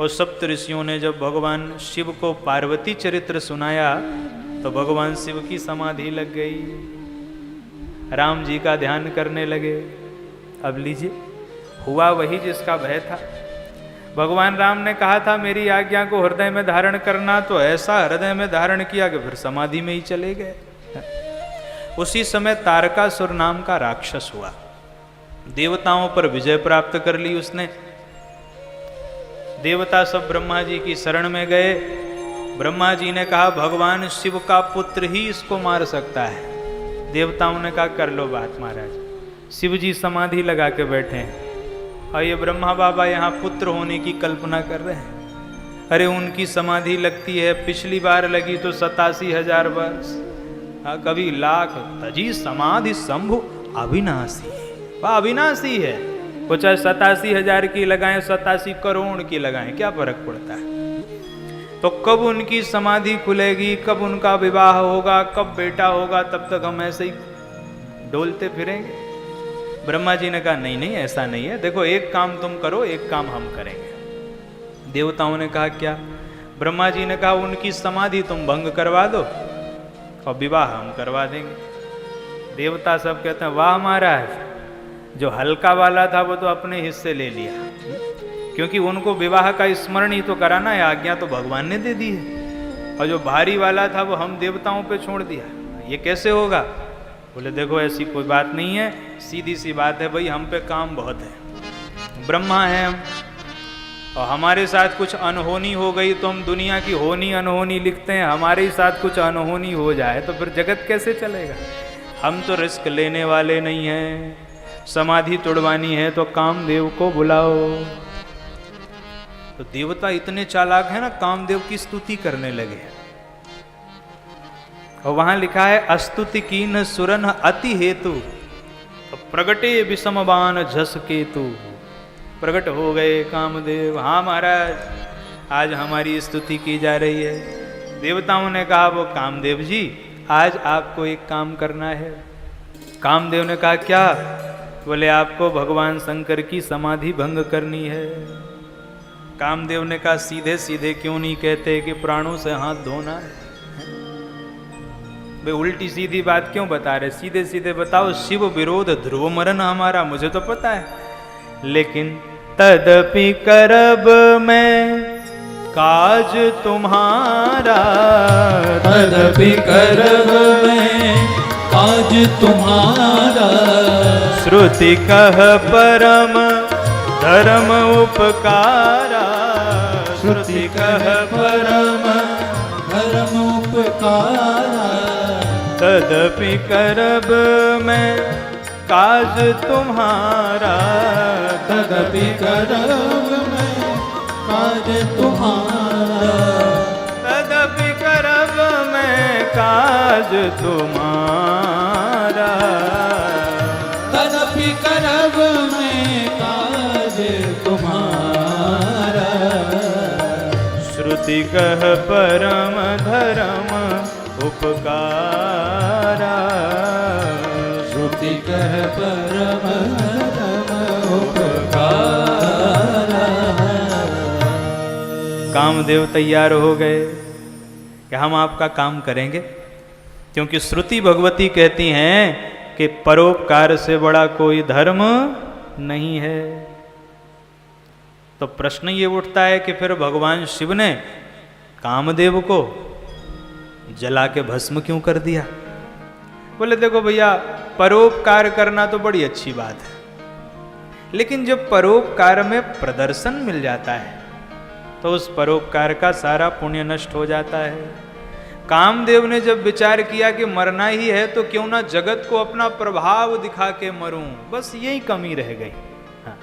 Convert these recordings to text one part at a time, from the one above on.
और सप्त ऋषियों ने जब भगवान शिव को पार्वती चरित्र सुनाया तो भगवान शिव की समाधि लग गई, राम जी का ध्यान करने लगे। अब लीजिए, हुआ वही जिसका भय था। भगवान राम ने कहा था मेरी आज्ञा को हृदय में धारण करना, तो ऐसा हृदय में धारण किया कि फिर समाधि में ही चले गए। उसी समय तारकासुर नाम का राक्षस हुआ, देवताओं पर विजय प्राप्त कर ली उसने। देवता सब ब्रह्मा जी की शरण में गए। ब्रह्मा जी ने कहा भगवान शिव का पुत्र ही इसको मार सकता है। देवताओं ने कहा कर लो बात महाराज। शिव जी समाधि लगा के बैठे हैं और ये ब्रह्मा बाबा यहाँ पुत्र होने की कल्पना कर रहे हैं। अरे उनकी समाधि लगती है, पिछली बार लगी तो 87,000 वर्ष, कभी लाख। तजी समाधि शंभु अविनाशी, वह अविनाशी है। वो चाहे 87,000 की लगाएं, 87 करोड़ की लगाएं, क्या फर्क पड़ता है। तो कब उनकी समाधि खुलेगी, कब उनका विवाह होगा, कब बेटा होगा, तब तक हम ऐसे ही डोलते फिरेंगे। ब्रह्मा जी ने कहा नहीं नहीं ऐसा नहीं है, देखो एक काम तुम करो, एक काम हम करेंगे। देवताओं ने कहा क्या? ब्रह्मा जी ने कहा उनकी समाधि तुम भंग करवा दो और विवाह हम करवा देंगे। देवता सब कहते हैं वाह महाराज, जो हल्का वाला था वो तो अपने हिस्से ले लिया, क्योंकि उनको विवाह का स्मरण ही तो कराना है, आज्ञा तो भगवान ने दे दी है, और जो भारी वाला था वो हम देवताओं पे छोड़ दिया। ये कैसे होगा? बोले देखो ऐसी कोई बात नहीं है, सीधी सी बात है भाई, हम पे काम बहुत है, ब्रह्मा है हम, और हमारे साथ कुछ अनहोनी हो गई तो हम दुनिया की होनी अनहोनी लिखते हैं, हमारे साथ कुछ अनहोनी हो जाए तो फिर जगत कैसे चलेगा। हम तो रिस्क लेने वाले नहीं हैं, समाधि तोड़वानी है तो कामदेव को बुलाओ। तो देवता इतने चालाक है ना, कामदेव की स्तुति करने लगे। और वहां लिखा है अस्तुति कीन सुरन अति हेतु प्रगटे विषमबान झस केतु। प्रकट हो गए कामदेव। हाँ महाराज, आज हमारी स्तुति की जा रही है। देवताओं ने कहा वो कामदेव जी आज आपको एक काम करना है। कामदेव ने कहा क्या? बोले आपको भगवान शंकर की समाधि भंग करनी है। कामदेव ने कहा सीधे सीधे क्यों नहीं कहते कि प्राणों से हाथ धोना है? वे उल्टी सीधी बात क्यों बता रहे? सीधे सीधे बताओ। शिव विरोध ध्रुव मरण हमारा, मुझे तो पता है, लेकिन तदपि करब मैं काज तुम्हारा, तदपि करब मैं काज तुम्हारा। श्रुति कह परम धर्म उपकारा, श्रुति कह परम धर्म उपकारा। तदपि करब मैं काज तुम्हारा, तदपि करब मैं काज तुम्हारा। तदपि करब मैं काज तुम्हारा। तदपि करब मैं काज तुम्हारा। श्रुति कह परम धर्म उपकारा, श्रुति कह परम धर्म उपकारा। कामदेव तैयार हो गए कि हम आपका काम करेंगे, क्योंकि श्रुति भगवती कहती हैं कि परोपकार से बड़ा कोई धर्म नहीं है। तो प्रश्न ये उठता है कि फिर भगवान शिव ने कामदेव को जला के भस्म क्यों कर दिया? बोले देखो भैया, परोपकार करना तो बड़ी अच्छी बात है, लेकिन जब परोपकार में प्रदर्शन मिल जाता है तो उस परोपकार का सारा पुण्य नष्ट हो जाता है। कामदेव ने जब विचार किया कि मरना ही है तो क्यों ना जगत को अपना प्रभाव दिखा के मरूं, बस यही कमी रह गई। हाँ,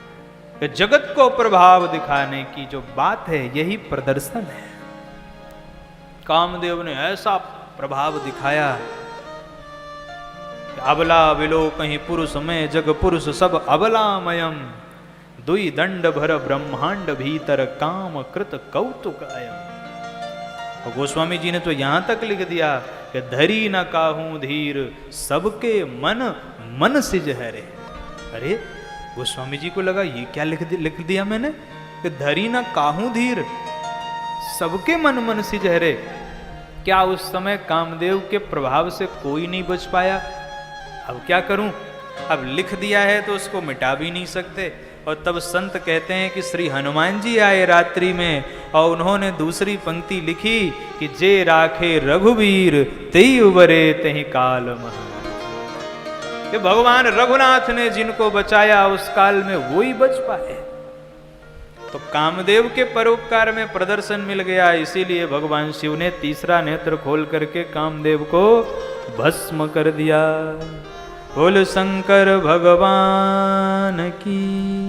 कि जगत को प्रभाव दिखाने की जो बात है यही प्रदर्शन है। कामदेव ने ऐसा प्रभाव दिखाया कि अबला विलो कहीं पुरुष में जग पुरुष सब अबलामयम, दुई दंड भर ब्रह्मांड भीतर काम कृत कौतुक अयम। और गोस्वामी जी ने तो यहां तक लिख दिया कि धरी न काहूं धीर सबके मन मन सिज हरे। अरे गोस्वामी जी को लगा ये क्या लिख दिया मैंने, कि धरी न काहू धीर, सबके मन मन सिजहरे। क्या उस समय कामदेव के प्रभाव से कोई नहीं बच पाया? अब क्या करूं? अब लिख दिया है तो उसको मिटा भी नहीं सकते। और तब संत कहते हैं कि श्री हनुमान जी आए रात्रि में और उन्होंने दूसरी पंक्ति लिखी कि जे राखे रघुवीर तेई उबरे तेहि काल महा। कि भगवान रघुनाथ ने जिनको बचाया उस काल में वो ही बच पाए। तो कामदेव के परोपकार में प्रदर्शन मिल गया, इसीलिए भगवान शिव ने तीसरा नेत्र खोल करके कामदेव को भस्म कर दिया। बोल शंकर भगवान की।